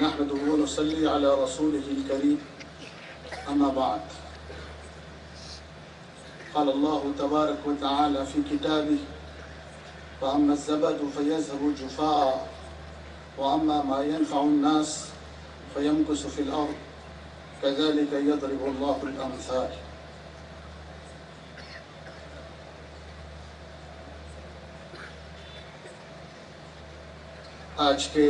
نحمده ونصلي على رسوله الكريم أما بعد قال الله تبارك وتعالى في كتابه فأما الزبد فيذهب جفاء وأما ما ينفع الناس فيمكث في الأرض كذلك يضرب الله الأمثال. آج کے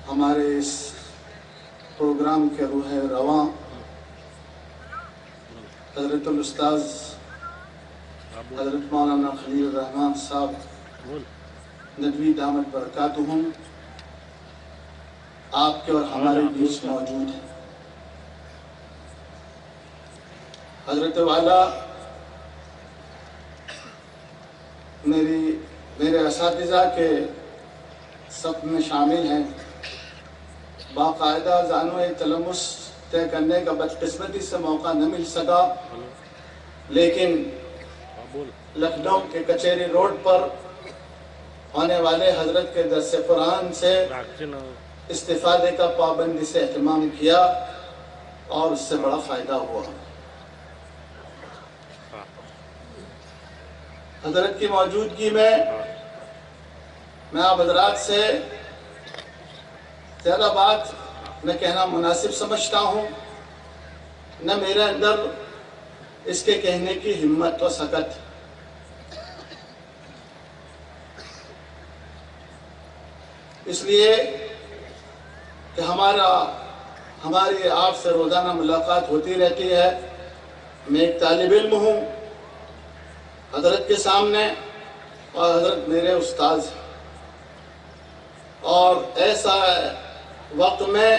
ہمارے اس پروگرام کے روح رواں حضرت الاستاذ حضرت مولانا خلیل الرحمن صاحب ندوی دامت برکاتہم آپ کے اور ہمارے بیچ موجود ہیں. حضرت والا میرے اساتذہ کے سب میں شامل ہیں. باقاعدہ زانوِ تلمس طے کرنے کا بدقسمتی سے موقع نہ مل سکا، لیکن لکھنؤ کے کچہری روڈ پر ہونے والے حضرت کے درس قرآن سے استفادے کا پابندی سے اہتمام کیا اور اس سے بڑا فائدہ ہوا. حضرت کی موجودگی میں آپ حضرات سے زیادہ بات نہ کہنا مناسب سمجھتا ہوں، نہ میرے اندر اس کے کہنے کی ہمت و سکت. اس لیے کہ ہماری آپ سے روزانہ ملاقات ہوتی رہتی ہے. میں ایک طالب علم ہوں حضرت کے سامنے اور حضرت میرے استاذ ہیں، اور ایسا وقت میں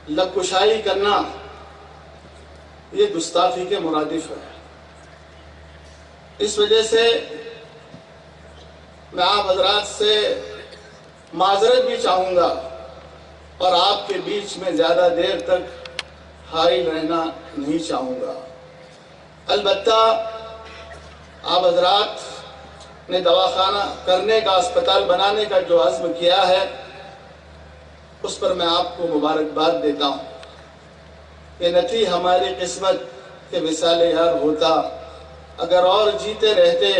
لبکشائی کرنا یہ گستاخی کے مرادف ہے. اس وجہ سے میں آپ حضرات سے معذرت بھی چاہوں گا اور آپ کے بیچ میں زیادہ دیر تک حائل رہنا نہیں چاہوں گا. البتہ آپ حضرات نے دواخانہ کرنے کا، اسپتال بنانے کا جو عزم کیا ہے اس پر میں آپ کو مبارکباد دیتا ہوں. یہ نہ تھی ہماری قسمت کہ وصال یار ہوتا، اگر اور جیتے رہتے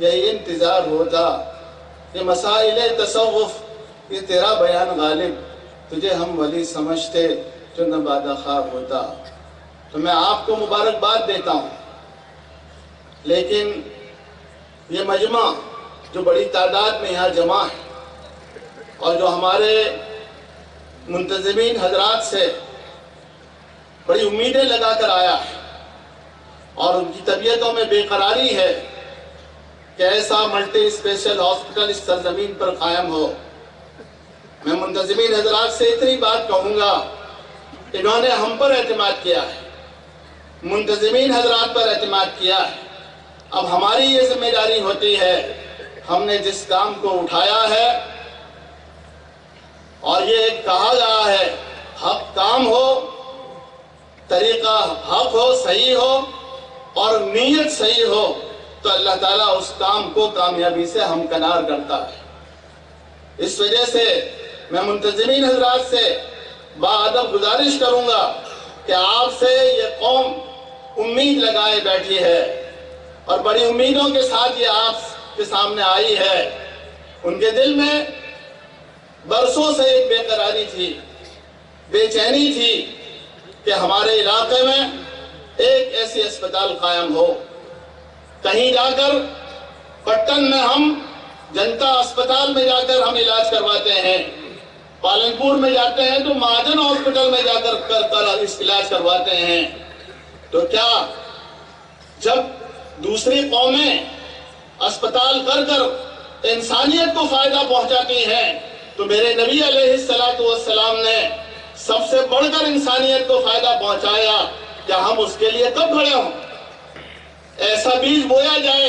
یہی انتظار ہوتا. یہ مسائل تصوف یہ تیرا بیان غالب، تجھے ہم ولی سمجھتے جو نبادہ خواب ہوتا. تو میں آپ کو مبارکباد دیتا ہوں، لیکن یہ مجمع جو بڑی تعداد میں یہاں جمع ہے اور جو ہمارے منتظمین حضرات سے بڑی امیدیں لگا کر آیا ہے اور ان کی طبیعتوں میں بے قراری ہے کہ ایسا ملٹی اسپیشل ہاسپٹل اس سرزمین پر قائم ہو. میں منتظمین حضرات سے اتنی بات کہوں گا، انہوں نے ہم پر اعتماد کیا ہے، منتظمین حضرات پر اعتماد کیا ہے. اب ہماری یہ ذمہ داری ہوتی ہے، ہم نے جس کام کو اٹھایا ہے اور یہ ایک کہا گیا ہے حق کام ہو، طریقہ حق ہو، صحیح ہو اور نیت صحیح ہو تو اللہ تعالیٰ اس کام کو کامیابی سے ہمکنار کرتا ہے. اس وجہ سے میں منتظمین حضرات سے باادب گزارش کروں گا کہ آپ سے یہ قوم امید لگائے بیٹھی ہے اور بڑی امیدوں کے ساتھ یہ آپ کے سامنے آئی ہے. ان کے دل میں برسوں سے ایک بے قراری تھی، بے چینی تھی کہ ہمارے علاقے میں ایک ایسی اسپتال قائم ہو. کہیں جا کر پٹن میں ہم جنتا اسپتال میں جا کر ہم علاج کرواتے ہیں، پالنپور میں جاتے ہیں تو مہاجن ہاسپٹل میں جا کر علاج کرواتے ہیں. تو کیا جب دوسری قومیں اسپتال کر انسانیت کو فائدہ پہنچاتی ہیں تو میرے نبی علیہ السلام نے سب سے بڑھ کر انسانیت کو فائدہ پہنچایا. کیا ہم اس کے لیے کب کھڑے ہوں؟ ایسا بیج بویا جائے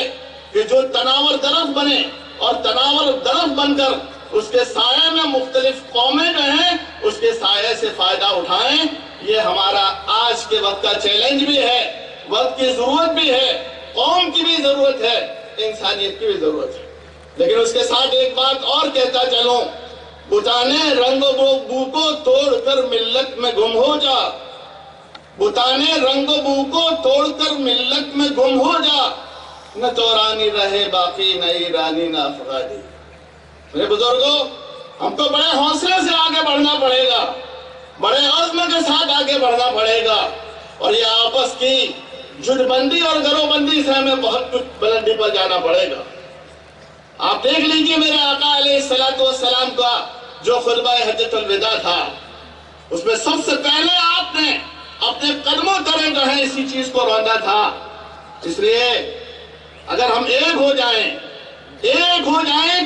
کہ جو تناور درخت بنے اور تناور درخت بن کر اس کے سائے میں مختلف قومیں جو ہیں اس کے سائے سے فائدہ اٹھائیں. یہ ہمارا آج کے وقت کا چیلنج بھی ہے، وقت کی ضرورت بھی ہے، قوم کی بھی ضرورت ہے، انسانیت کی بھی ضرورت ہے. لیکن اس کے ساتھ ایک بات اور کہتا چلوں، بتانے رنگ و بو کو توڑ کر ملت میں گم ہو جا، بتانے رنگ و بو کو توڑ کر ملت میں گم ہو جا، نہ تو رانی رہے باقی نئی رانی نہ افغانی۔ میرے بزرگوں، ہم کو بڑے حوصلے سے آگے بڑھنا پڑے گا، بڑے عزم کے ساتھ آگے بڑھنا پڑے گا، اور یہ آپس کی جد بندی اور گروہ بندی سے ہمیں بہت کچھ بلندی پر جانا پڑے گا۔ آپ دیکھ لیجئے میرے آقا علیہ السلام کا جو خطبہ حجۃ الوداع تھا، اس میں سب سے پہلے آپ نے اپنے قدموں تلے جو ہے اسی چیز کو روندا تھا۔ اس لیے اگر ہم ایک ہو جائیں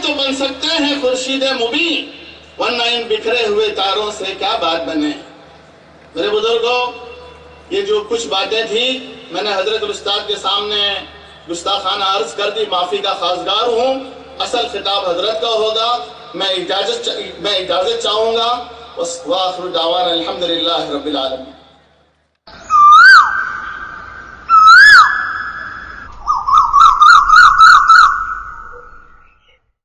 تو بن سکتے ہیں خورشید مبین، ورنہ ان بکھرے ہوئے تاروں سے کیا بات بنے۔ میرے بزرگوں، یہ جو کچھ باتیں تھی میں نے حضرت الاستاد کے سامنے گستاخانہ عرض کر دی، معافی کا خواستگار ہوں۔ اصل خطاب حضرت کا ہوگا، میں اجازت چاہوں گا۔ وآخر دعوانا الحمدللہ رب العالمین۔